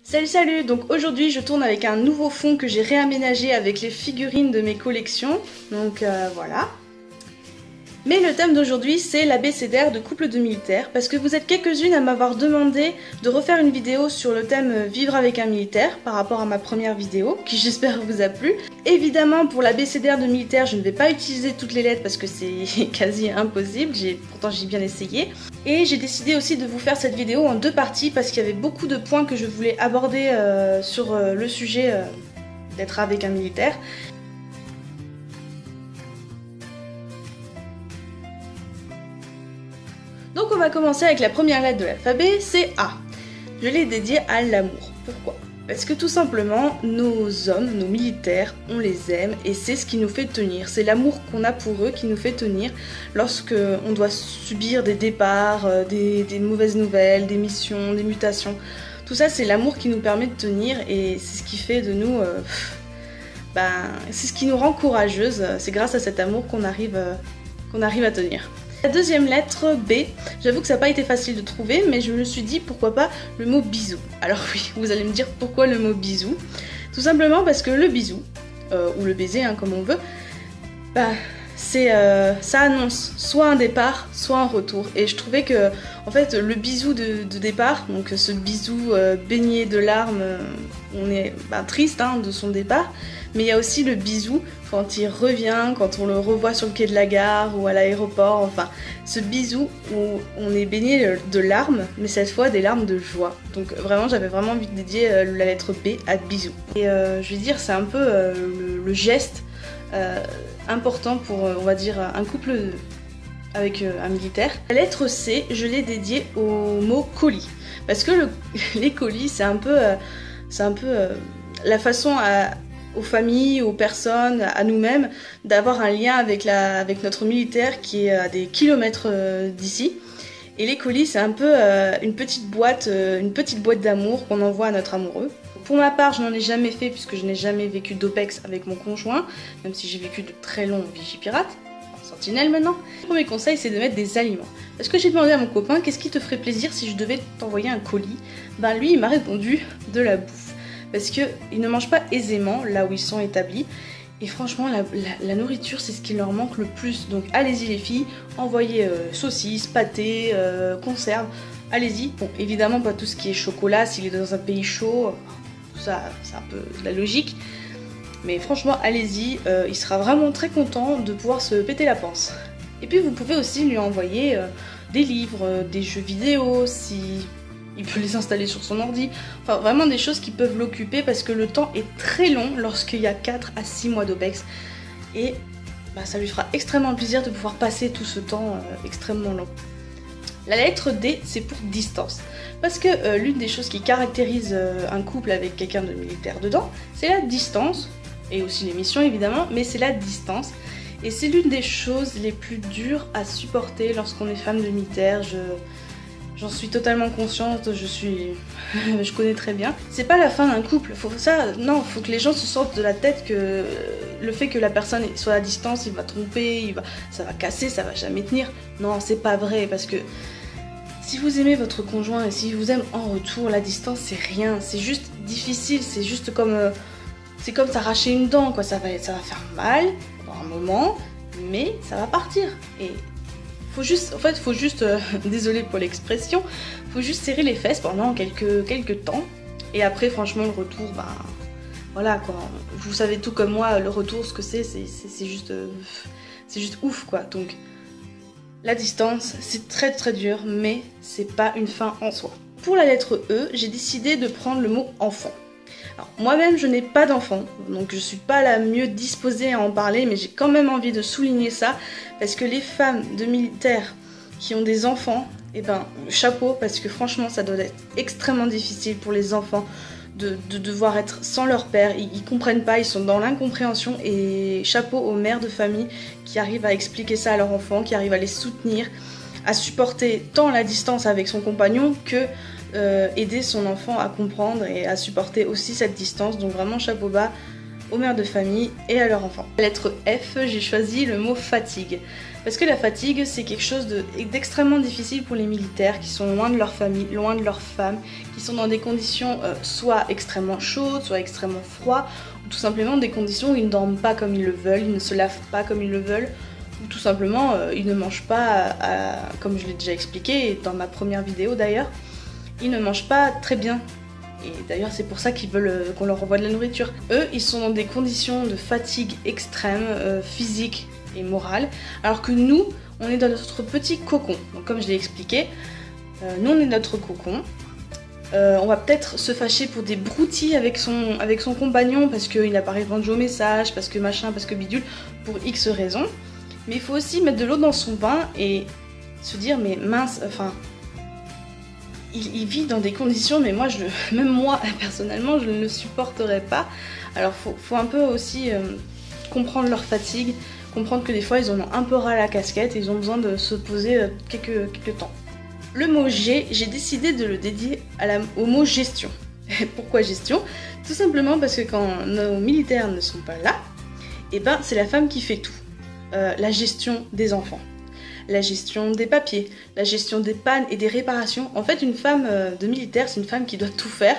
Salut, donc aujourd'hui je tourne avec un nouveau fond que j'ai réaménagé avec les figurines de mes collections, donc voilà. Mais le thème d'aujourd'hui c'est l'abécédaire de couple de militaires, parce que vous êtes quelques-unes à m'avoir demandé de refaire une vidéo sur le thème vivre avec un militaire par rapport à ma première vidéo, qui j'espère vous a plu. Évidemment pour l'abécédaire de militaire je ne vais pas utiliser toutes les lettres parce que c'est quasi impossible, pourtant j'ai bien essayé. Et j'ai décidé aussi de vous faire cette vidéo en deux parties parce qu'il y avait beaucoup de points que je voulais aborder sur le sujet d'être avec un militaire. Donc on va commencer avec la première lettre de l'alphabet, c'est A. Je l'ai dédiée à l'amour. Pourquoi ? Parce que tout simplement, nos hommes, nos militaires, on les aime et c'est ce qui nous fait tenir. C'est l'amour qu'on a pour eux qui nous fait tenir lorsque on doit subir des départs, des mauvaises nouvelles, des missions, des mutations. Tout ça, c'est l'amour qui nous permet de tenir et c'est ce qui fait de nous... c'est ce qui nous rend courageuses. C'est grâce à cet amour qu'on arrive à tenir. La deuxième lettre, B, j'avoue que ça n'a pas été facile de trouver, mais je me suis dit pourquoi pas le mot bisou. Alors oui, vous allez me dire pourquoi le mot bisou. Tout simplement parce que le bisou, ou le baiser, hein, comme on veut, ça annonce soit un départ, soit un retour. Et je trouvais que, en fait, le bisou de départ, donc ce bisou baigné de larmes, on est triste de son départ, mais il y a aussi le bisou quand il revient, quand on le revoit sur le quai de la gare ou à l'aéroport, enfin, ce bisou où on est baigné de larmes, mais cette fois des larmes de joie. Donc vraiment, j'avais vraiment envie de dédier la lettre B à bisou. Et je vais dire, c'est un peu le geste important pour, on va dire, un couple avec un militaire. La lettre C, je l'ai dédiée au mot colis. Parce que les colis, c'est un peu la façon aux familles, aux personnes, à nous-mêmes, d'avoir un lien avec notre militaire qui est à des kilomètres d'ici. Et les colis, c'est un peu une petite boîte d'amour qu'on envoie à notre amoureux. Pour ma part, je n'en ai jamais fait puisque je n'ai jamais vécu d'OPEX avec mon conjoint, même si j'ai vécu de très longs Vigipirates, en sentinelle maintenant. Le premier conseil, c'est de mettre des aliments. Parce que j'ai demandé à mon copain, qu'est-ce qui te ferait plaisir si je devais t'envoyer un colis ? Lui, il m'a répondu de la bouffe. Parce qu'ils ne mangent pas aisément là où ils sont établis. Et franchement, la nourriture, c'est ce qui leur manque le plus. Donc allez-y les filles, envoyez saucisses, pâtés, conserves. Allez-y. Bon, évidemment, pas tout ce qui est chocolat, s'il est dans un pays chaud, tout ça, c'est un peu de la logique. Mais franchement, allez-y, il sera vraiment très content de pouvoir se péter la panse. Et puis vous pouvez aussi lui envoyer des livres, des jeux vidéo, si... il peut les installer sur son ordi, enfin vraiment des choses qui peuvent l'occuper parce que le temps est très long lorsqu'il y a 4 à 6 mois d'OPEX et ça lui fera extrêmement plaisir de pouvoir passer tout ce temps extrêmement long. La lettre D, c'est pour distance, parce que l'une des choses qui caractérise un couple avec quelqu'un de militaire dedans, c'est la distance, et aussi les missions évidemment, mais c'est la distance. Et c'est l'une des choses les plus dures à supporter lorsqu'on est femme de militaire. J'en suis totalement consciente, je connais très bien. C'est pas la fin d'un couple, faut que les gens se sortent de la tête que le fait que la personne soit à distance, il va tromper, ça va casser, ça va jamais tenir. Non, c'est pas vrai, parce que si vous aimez votre conjoint et si vous aime en retour, la distance c'est rien, c'est juste difficile, c'est juste comme s'arracher une dent, quoi. Ça va faire mal pendant un moment, mais ça va partir. Et faut juste, désolé pour l'expression, faut juste serrer les fesses pendant quelques temps. Et après, franchement, le retour, voilà quoi. Vous savez tout comme moi, le retour, ce que c'est juste ouf quoi. Donc, la distance, c'est très très dur, mais c'est pas une fin en soi. Pour la lettre E, j'ai décidé de prendre le mot enfant. Alors, moi-même, je n'ai pas d'enfant, donc je suis pas la mieux disposée à en parler, mais j'ai quand même envie de souligner ça, parce que les femmes de militaires qui ont des enfants, chapeau, parce que franchement, ça doit être extrêmement difficile pour les enfants de devoir être sans leur père. Ils comprennent pas, ils sont dans l'incompréhension, et chapeau aux mères de famille qui arrivent à expliquer ça à leurs enfants, qui arrivent à les soutenir, à supporter tant la distance avec son compagnon que aider son enfant à comprendre et à supporter aussi cette distance. Donc vraiment chapeau bas aux mères de famille et à leurs enfants. Lettre F, j'ai choisi le mot fatigue. Parce que la fatigue, c'est quelque chose d'extrêmement difficile pour les militaires qui sont loin de leur famille, loin de leurs femmes, qui sont dans des conditions soit extrêmement chaudes, soit extrêmement froides, ou tout simplement des conditions où ils ne dorment pas comme ils le veulent, ils ne se lavent pas comme ils le veulent, ou tout simplement ils ne mangent pas, comme je l'ai déjà expliqué dans ma première vidéo d'ailleurs, ils ne mangent pas très bien. Et d'ailleurs c'est pour ça qu'ils veulent qu'on leur envoie de la nourriture. Eux, ils sont dans des conditions de fatigue extrême, physique et morale, alors que nous, on est dans notre petit cocon. Donc comme je l'ai expliqué, nous on est notre cocon. On va peut-être se fâcher pour des broutilles avec son compagnon parce qu'il n'a pas répondu au message, parce que machin, parce que bidule, pour X raisons. Mais il faut aussi mettre de l'eau dans son bain et se dire mais mince, enfin... Il vit dans des conditions, mais moi, même moi, personnellement, je ne le supporterais pas. Alors, faut un peu aussi comprendre leur fatigue, comprendre que des fois, ils en ont un peu ras la casquette et ils ont besoin de se poser quelques temps. Le mot G, j'ai décidé de le dédier au mot gestion. Pourquoi gestion? Tout simplement parce que quand nos militaires ne sont pas là, et ben, c'est la femme qui fait tout. La gestion des enfants, la gestion des papiers, la gestion des pannes et des réparations. En fait, une femme de militaire, c'est une femme qui doit tout faire.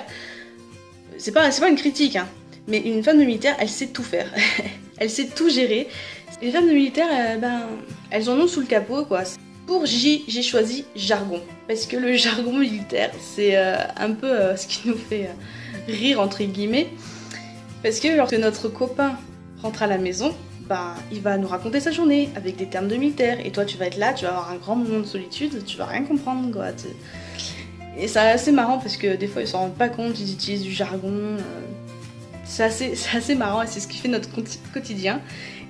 C'est pas une critique, hein, mais une femme de militaire, elle sait tout faire. Elle sait tout gérer. Les femmes de militaire, elles en ont sous le capot, quoi. Pour J, j'ai choisi jargon. Parce que le jargon militaire, c'est un peu ce qui nous fait rire, entre guillemets. Parce que lorsque notre copain rentre à la maison, il va nous raconter sa journée avec des termes de militaire et toi tu vas être là, tu vas avoir un grand moment de solitude, tu vas rien comprendre quoi. Et c'est assez marrant parce que des fois ils s'en rendent pas compte, ils utilisent du jargon, c'est assez marrant et c'est ce qui fait notre quotidien.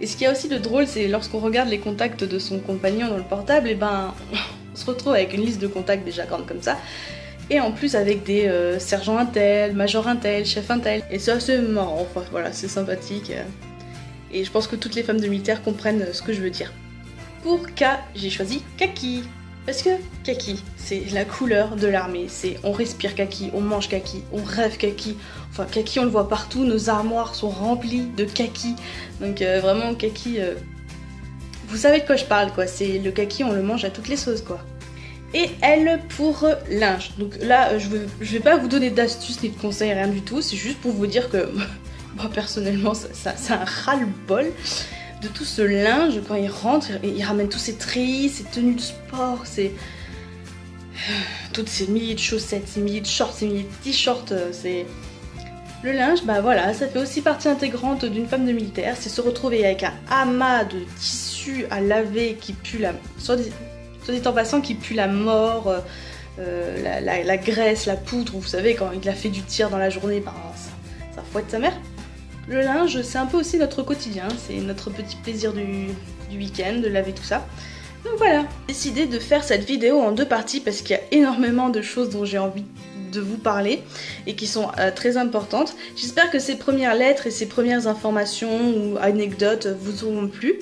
Et ce qui est aussi de drôle, c'est lorsqu'on regarde les contacts de son compagnon dans le portable, et on se retrouve avec une liste de contacts déjà grande comme ça, et en plus avec des sergents untel, major untel, chef untel, et c'est assez marrant, enfin voilà, c'est sympathique. Et je pense que toutes les femmes de militaires comprennent ce que je veux dire. Pour K, j'ai choisi kaki. Parce que kaki, c'est la couleur de l'armée. C'est on respire kaki, on mange kaki, on rêve kaki. Enfin, kaki, on le voit partout. Nos armoires sont remplies de kaki. Donc vraiment, kaki... Vous savez de quoi je parle, quoi. C'est le kaki, on le mange à toutes les sauces, quoi. Et L pour linge. Donc là, je vais pas vous donner d'astuces ni de conseils, rien du tout. C'est juste pour vous dire que... Moi personnellement, c'est un ras-le-bol de tout ce linge. Quand il rentre, il ramène tous ses treillis, ses tenues de sport, toutes ces milliers de chaussettes, ces milliers de shorts, ces milliers de t-shirts. Le linge, voilà, ça fait aussi partie intégrante d'une femme de militaire. C'est se retrouver avec un amas de tissu à laver qui pue soit dit en passant, qui pue la mort, la graisse, la poudre. Vous savez, quand il a fait du tir dans la journée, ça fouette sa mère. Le linge, c'est un peu aussi notre quotidien, c'est notre petit plaisir du week-end, de laver tout ça. Donc voilà, j'ai décidé de faire cette vidéo en 2 parties parce qu'il y a énormément de choses dont j'ai envie de vous parler et qui sont très importantes. J'espère que ces premières lettres et ces premières informations ou anecdotes vous auront plu.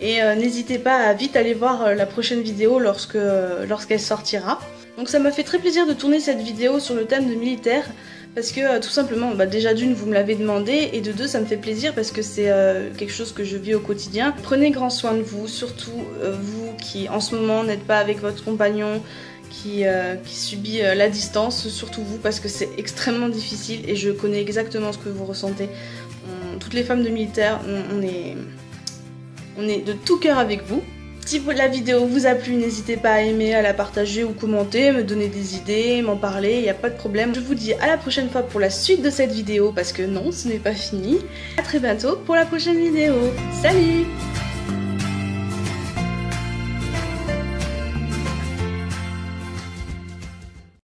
Et n'hésitez pas à vite aller voir la prochaine vidéo lorsqu'elle sortira. Donc ça m'a fait très plaisir de tourner cette vidéo sur le thème de militaire. Parce que tout simplement, déjà d'une, vous me l'avez demandé, et de deux, ça me fait plaisir parce que c'est quelque chose que je vis au quotidien. Prenez grand soin de vous, surtout vous qui en ce moment n'êtes pas avec votre compagnon, qui subit la distance, surtout vous parce que c'est extrêmement difficile et je connais exactement ce que vous ressentez. Toutes les femmes de militaires, on est de tout cœur avec vous. Si la vidéo vous a plu, n'hésitez pas à aimer, à la partager ou commenter, me donner des idées, m'en parler, il n'y a pas de problème. Je vous dis à la prochaine fois pour la suite de cette vidéo, parce que non, ce n'est pas fini. A très bientôt pour la prochaine vidéo. Salut!